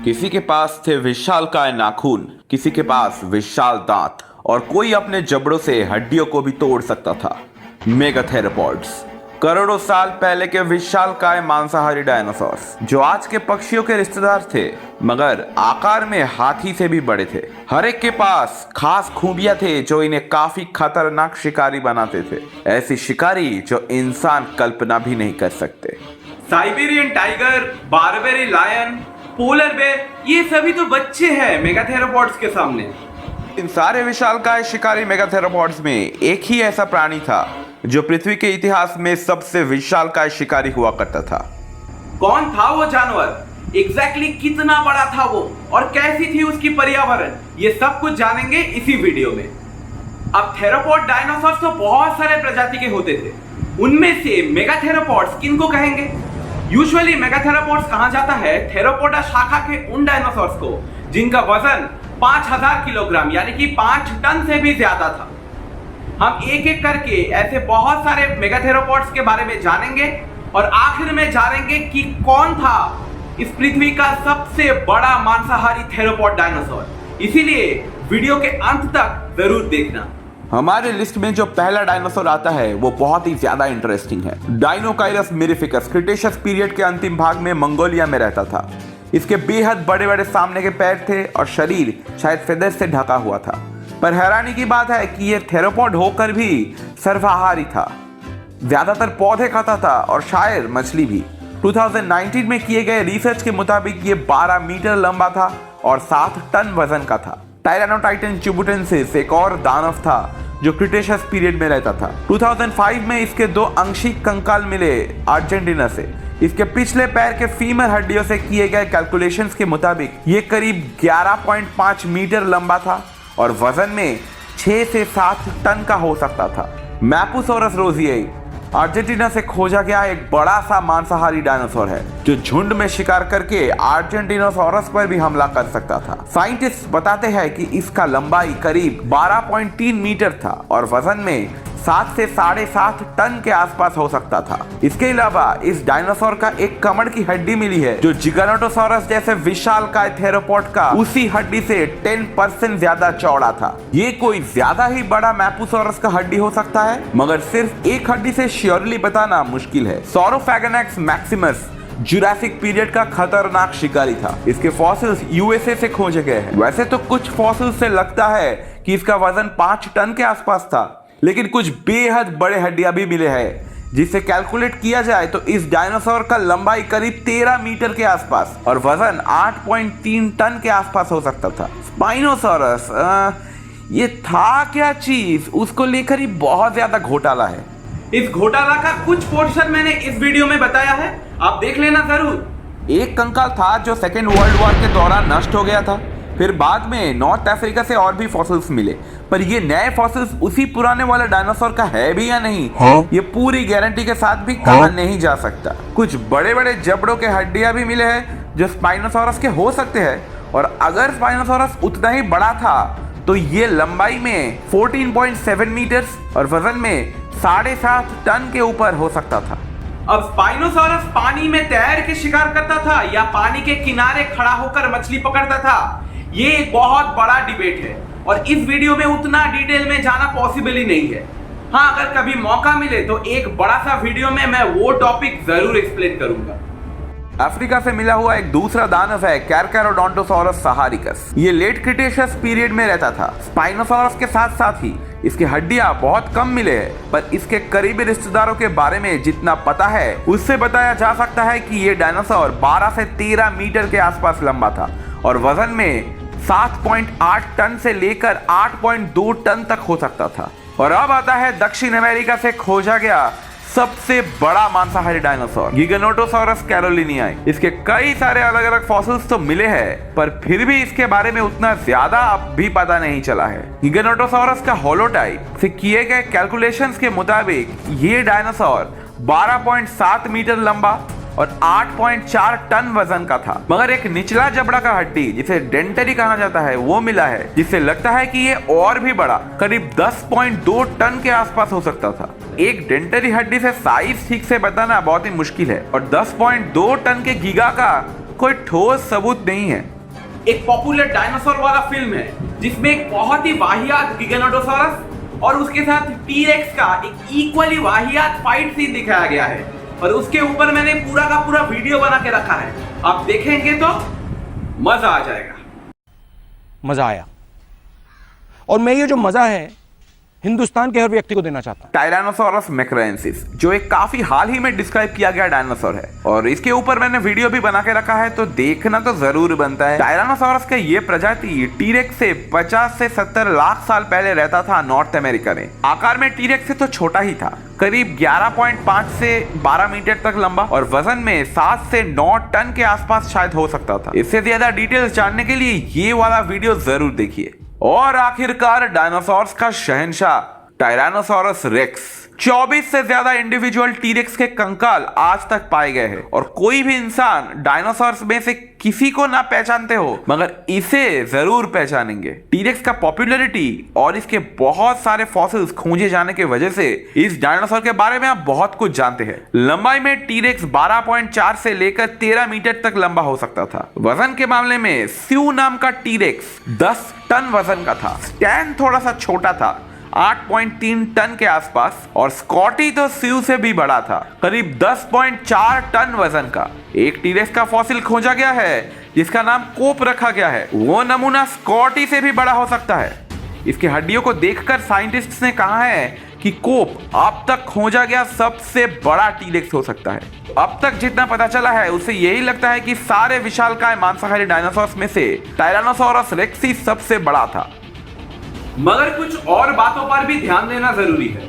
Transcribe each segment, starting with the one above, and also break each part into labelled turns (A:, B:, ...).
A: किसी के पास थे विशालकाय नाखून, किसी के पास विशाल दांत और कोई अपने जबड़ों से हड्डियों को भी तोड़ सकता था। मेगाथेरोपॉड्स, करोड़ों साल पहले के विशालकाय मांसाहारी डायनासोर्स जो आज के पक्षियों के रिश्तेदार थे, मगर आकार में हाथी से भी बड़े थे। हर एक के पास खास खूबियां थे जो इन्हें काफी खतरनाक शिकारी बनाते थे, ऐसी शिकारी जो इंसान कल्पना भी नहीं कर सकते।
B: Siberian tiger, Barbary lion, polar bear, ये सभी तो बच्चे हैं मेगाथेरोपॉड्स के सामने।
A: इन सारे विशालकाय शिकारी मेगाथेरोपॉड्स में एक ही ऐसा प्राणी था जो पृथ्वी के इतिहास में सबसे विशालकाय शिकारी हुआ करता था।
B: कौन था वो जानवर? एग्जैक्टली कितना बड़ा था वो और कैसी थी उसकी पर्यावरण? ये सब कुछ जानेंगे इसी वीडियो में। अब थेरोपॉड डायनासोर्स तो बहुत सारे प्रजाति के होते थे, उनमें से मेगाथेरोपॉड्स किनको कहेंगे? यूजुअली मेगाथेरोपॉड्स कहा जाता है थेरोपोडा शाखा के उन डायनासोर्स को जिनका वजन 5000 किलोग्राम यानी कि 5 टन से भी ज्यादा था। हम एक एक करके ऐसे बहुत सारे मेगाथेरोपॉड्स के बारे में जानेंगे और आखिर में जानेंगे कि कौन था इस पृथ्वी का सबसे बड़ा मांसाहारी थेरोपॉड डायनासोर। इसीलिए वीडियो के अंत तक जरूर देखना।
A: हमारे लिस्ट में जो पहला डायनासोर आता है वो बहुत ही ज्यादा इंटरेस्टिंग है। डायनोकाइरस मिरिफिकस क्रिटेशियस पीरियड के अंतिम भाग में मंगोलिया में रहता था। इसके बेहद बड़े बड़े सामने के पैर थे और शरीर शायद फेदर से ढका हुआ था। पर हैरानी की बात है कि यह थेरोपॉड होकर भी सर्वाहारी था, ज्यादातर पौधे खाता था और शायद मछली भी। 2019 में किए गए रिसर्च के मुताबिक ये 12 मीटर लंबा था और 7 टन वजन का था। टायरानोटाइटन च्यूबुटेंसिस एक और दानव था जो क्रिटेशियस पीरियड में रहता था। 2005 में इसके 2 आंशिक कंकाल मिले अर्जेंटीना से। इसके पिछले पैर के फीमर हड्डियों से किए गए कैलकुलेशंस के मुताबिक ये करीब 11.5 मीटर लंबा था और वजन में 6 से 7 टन का हो सकता था। मैपुसोरस रोजियाई अर्जेंटीना से खोजा गया एक बड़ा सा मांसाहारी डायनासोर है जो झुंड में शिकार करके अर्जेंटिनोसॉरस पर भी हमला कर सकता था। साइंटिस्ट बताते हैं कि इसका लंबाई करीब 12.3 मीटर था और वजन में 7 से 7.5 टन के आसपास हो सकता था। इसके अलावा इस डायनासोर का एक कमर की हड्डी मिली है जो जिगानोटोसॉरस जैसे विशालकाय थेरोपॉड का उसी हड्डी से 10% ज्यादा चौड़ा था। ये कोई ज्यादा ही बड़ा मैपुसोरस का हड्डी हो सकता है, मगर सिर्फ एक हड्डी से श्योरली बताना मुश्किल है। सौरोफैगोनैक्स मैक्सिमस जुरासिक पीरियड का खतरनाक शिकारी था। इसके फॉसिल्स यूएसए से खोजे गए हैं। वैसे तो कुछ फॉसिल्स से लगता है कि इसका वजन 5 टन के आसपास था, लेकिन कुछ बेहद बड़े हड्डियां भी मिले हैं जिसे कैलकुलेट किया जाए तो इस डायनासोर का लंबाई करीब 13 मीटर के आसपास और वजन 8.3 टन के आसपास हो सकता था। स्पाइनोसॉरस ये था क्या चीज, उसको लेकर ही बहुत ज्यादा घोटाला है।
B: इस घोटाला का कुछ पोर्शन मैंने इस वीडियो में बताया है, आप देख लेना जरूर।
A: एक कंकाल था जो सेकेंड वर्ल्ड वॉर के दौरान नष्ट हो गया था। फिर बाद में नॉर्थ अफ्रीका से और भी फॉसिल्स मिले, पर ये नए फॉसिल्स उसी पुराने वाले डायनासोर का है भी या नहीं, ये पूरी गारंटी के साथ भी कहा नहीं जा सकता। कुछ बड़े बड़े जबड़ों के हड्डियां भी मिले हैं जो स्पाइनोसॉरस के हो सकते हैं, और अगर स्पाइनोसॉरस उतना ही बड़ा था तो ये लंबाई में 14.7 मीटर और वजन में 7.5 टन के ऊपर हो सकता था।
B: अब स्पाइनोसॉरस पानी में तैर के शिकार करता था या पानी के किनारे खड़ा होकर मछली पकड़ता था, ये एक बहुत बड़ा डिबेट है और इस वीडियो में उतना डिटेल में जाना पॉसिबल ही नहीं है। हाँ, अगर कभी मौका मिले तो एक बड़ा सा वीडियो में मैं वो टॉपिक जरूर एक्सप्लेन करूंगा।
A: अफ्रीका से मिला हुआ एक दूसरा दानव है कैरकैरोडोंटोसॉरस सहारिकस। ये लेट क्रिटेशियस पीरियड में रहता था। स्पाइनोसॉरस के साथ साथ ही इसकी हड्डियां बहुत कम मिले हैं, पर इसके करीबी रिश्तेदारों के बारे में जितना पता है उससे बताया जा सकता है कि ये डायनासोर 12 से 13 मीटर के आसपास लंबा था और वजन में 7.8 टन से लेकर 8.2 टन तक हो सकता था। और अब आता है दक्षिण अमेरिका से खोजा गया सबसे बड़ा मांसाहारी डायनासोर गिगानोटोसॉरस कैरोलिनियाई। इसके कई सारे अलग अलग फॉसिल्स तो मिले हैं, पर फिर भी इसके बारे में उतना ज्यादा अब भी पता नहीं चला है। गिगानोटोसॉरस का होलोटाइप से किए गए कैलकुलेशंस के मुताबिक ये डायनासोर 12.7 मीटर लंबा और 8.4 टन वजन का था, मगर एक निचला जबड़ा का हड्डी जिसे डेंटरी कहा जाता है वो मिला है, जिससे लगता है कि ये और भी बड़ा करीब 10.2 टन के आसपास हो सकता था। एक डेंटरी हड्डी से साइज ठीक से बताना बहुत ही मुश्किल है और 10.2 टन के गीगा का कोई ठोस सबूत नहीं है।
B: एक पॉपुलर डायनासोर वाला फिल्म है जिसमें एक बहुत ही वाहियात गिगानोटोसॉरस और उसके साथ टी-रेक्स का एक इक्वली वाहियात फाइट सीन दिखाया गया है, और उसके ऊपर मैंने पूरा का पूरा वीडियो बना के रखा है। आप देखेंगे तो मजा आ जाएगा।
C: मजा आया, और मैं ये जो मजा है हिंदुस्तान के हर व्यक्ति को देना चाहता हूं।
A: टायरानोसोरस मैक्रेंसिस जो एक काफी हाल ही में डिस्क्राइब किया गया डायनासोर है, और इसके ऊपर मैंने वीडियो भी बना के रखा है, तो देखना तो जरूर बनता है। टायरानोसोरस का ये प्रजाति टीरेक्स से 50 से 70 लाख साल पहले रहता था नॉर्थ अमेरिका में। आकार में टीरेक्स से तो छोटा ही था, करीब 11.5 से 12 मीटर तक लंबा, और वजन में 7 से 9 टन के आसपास शायद हो सकता था। इससे ज्यादा डिटेल्स जानने के लिए ये वाला वीडियो जरूर देखिए। और आखिरकार डायनासोर्स का शहंशाह टायरानोसोरस रेक्स। 24 से ज्यादा इंडिविजुअल टीरेक्स के कंकाल आज तक पाए गए हैं, और कोई भी इंसान डायनासोर्स में से किसी को ना पहचानते हो मगर इसे जरूर पहचानेंगे। टीरेक्स का पॉपुलैरिटी और इसके बहुत सारे फॉसिल्स खोजे जाने की वजह से इस डायनासोर के बारे में आप बहुत कुछ जानते हैं। लंबाई में टीरेक्स 12.4 से लेकर 13 मीटर तक लंबा हो सकता था। वजन के मामले में स्यू नाम का टीरेक्स 10 टन वजन का था। स्टैन थोड़ा सा छोटा था, 8.3 टन के आसपास, और स्कॉटी तो स्यू से भी बड़ा था, करीब 10.4 टन वजन का। एक टीरेक्स का फॉसिल खोजा गया है जिसका नाम कोप रखा गया है। वो नमूना स्कॉटी से भी बड़ा हो सकता है। इसकी हड्डियों को देखकर साइंटिस्ट्स ने कहा है कि कोप अब तक खोजा गया सबसे बड़ा टीरेक्स हो सकता है। अब तक जितना पता चला है उससे यही लगता है कि सारे विशालकाय मांसाहारी डायनासोर्स में से टायरानोसोरस रेक्स ही सबसे बड़ा था।
B: मगर कुछ और बातों पर भी ध्यान देना जरूरी है।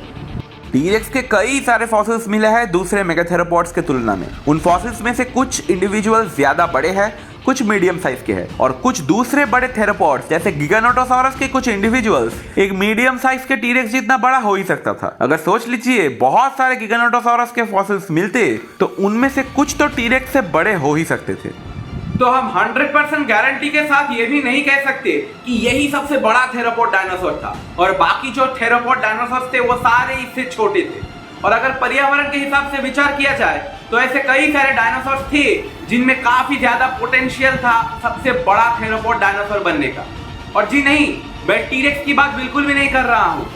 A: टीरेक्स के कई सारे फॉसिल्स मिले हैं दूसरे मेगाथेरोपॉड्स के तुलना में। उन फॉसिल्स में से कुछ इंडिविजुअल ज्यादा बड़े हैं, कुछ मीडियम साइज के हैं, और कुछ दूसरे बड़े थेरोपॉड्स जैसे गिगानोटोसॉरस के कुछ इंडिविजुअल्स एक मीडियम साइज के टीरेक्स जितना बड़ा हो ही सकता था। अगर सोच लीजिए बहुत सारे गिगानोटोसॉरस के फॉसिल्स मिलते तो उनमें से कुछ तो टीरेक्स से बड़े हो ही सकते थे।
B: तो हम 100% गारंटी के साथ ये भी नहीं कह सकते कि यही सबसे बड़ा थेरोपॉड डायनासोर था और बाकी जो थेरोपॉड डायनासोर थे वो सारे इससे छोटे थे। और अगर पर्यावरण के हिसाब से विचार किया जाए तो ऐसे कई सारे डायनासोर थे जिनमें काफी ज्यादा पोटेंशियल था सबसे बड़ा थेरोपॉड डायनासोर बनने का। और जी नहीं, मैं टीरेक्स की बात बिल्कुल भी नहीं कर रहा हूँ,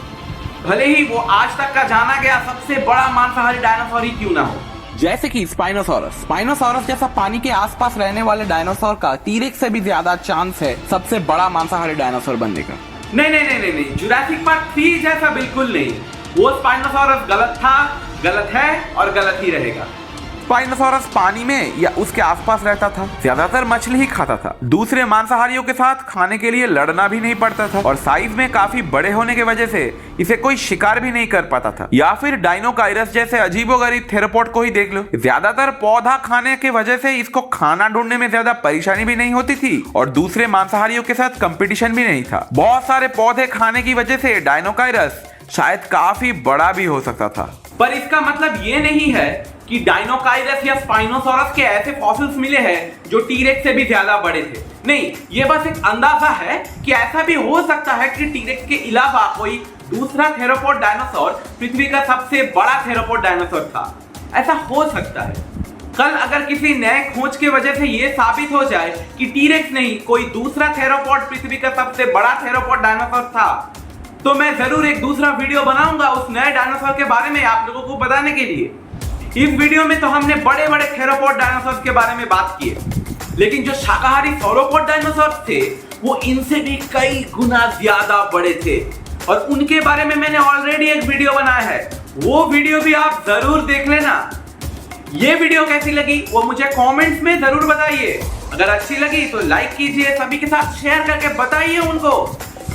B: भले ही वो आज तक का जाना गया सबसे बड़ा मांसाहारी डायनासोर ही क्यों ना हो।
D: जैसे कि स्पाइनोसॉरस जैसा पानी के आसपास रहने वाले डायनासोर का टीरेक्स से भी ज्यादा चांस है सबसे बड़ा मांसाहारी डायनासोर बनने का।
B: नहीं, जुरासिक पार्क 3 जैसा बिल्कुल नहीं। वो स्पाइनोसॉरस गलत था, गलत है और गलत ही रहेगा।
A: स्पाइनोसॉरस पानी में या उसके आसपास रहता था, ज्यादातर मछली ही खाता था, दूसरे मांसाहारियों के साथ खाने के लिए लड़ना भी नहीं पड़ता था, और साइज में काफी बड़े होने की वजह से इसे कोई शिकार भी नहीं कर पाता था। या फिर डायनोकाइरस जैसे अजीबोगरीब थेरोपॉड को ही देख लो, ज्यादातर पौधा खाने की वजह से इसको खाना ढूंढने में ज्यादा परेशानी भी नहीं होती थी और दूसरे मांसाहारियों के साथ कंपटीशन भी नहीं था। बहुत सारे पौधे खाने की वजह से डायनोकाइरस शायद काफी बड़ा भी हो सकता था।
B: पर इसका मतलब ये नहीं है कि डायनोकाइरस या स्पाइनोसॉरस के ऐसे फॉसिल्स मिले हैं जो टीरेक्स से भी ज्यादा बड़े थे। नहीं, ये बस एक अंदाजा है कि ऐसा भी हो सकता है कि टीरेक्स के अलावा कोई दूसरा थेरोपॉड डायनासोर पृथ्वी का सबसे बड़ा थेरोपॉड डायनासोर था। ऐसा हो सकता है। कल अगर किसी नए खोज की वजह से ये साबित हो जाए कि टीरेक्स नहीं कोई दूसरा थेरोपॉड पृथ्वी का सबसे बड़ा थेरोपॉड डायनासोर था, तो मैं जरूर एक दूसरा वीडियो बनाऊंगा उस नए डायनासोर के बारे में आप लोगों को बताने के लिए। इस वीडियो में तो हमने बड़े बड़े थेरोपॉड डायनासोर के बारे में बात की है, लेकिन जो शाकाहारी सौरोपॉड डायनासोर थे वो इनसे भी कई गुना ज्यादा बड़े थे और उनके बारे में मैंने ऑलरेडी एक वीडियो बनाया है, वो वीडियो भी आप जरूर देख लेना। ये वीडियो कैसी लगी वो मुझे कमेंट्स में जरूर बताइए। अगर अच्छी लगी तो लाइक कीजिए, सभी के साथ शेयर करके बताइए उनको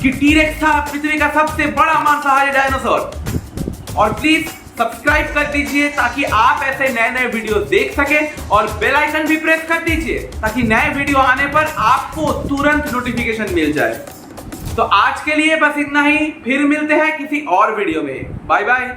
B: कि टीरेक्स था पृथ्वी का सबसे बड़ा मांसाहारी डायनासोर। और प्लीज सब्सक्राइब कर दीजिए ताकि आप ऐसे नए नए वीडियो देख सके और बेल आइकन भी प्रेस कर दीजिए ताकि नए वीडियो आने पर आपको तुरंत नोटिफिकेशन मिल जाए। तो आज के लिए बस इतना ही, फिर मिलते हैं किसी और वीडियो में। Bye bye.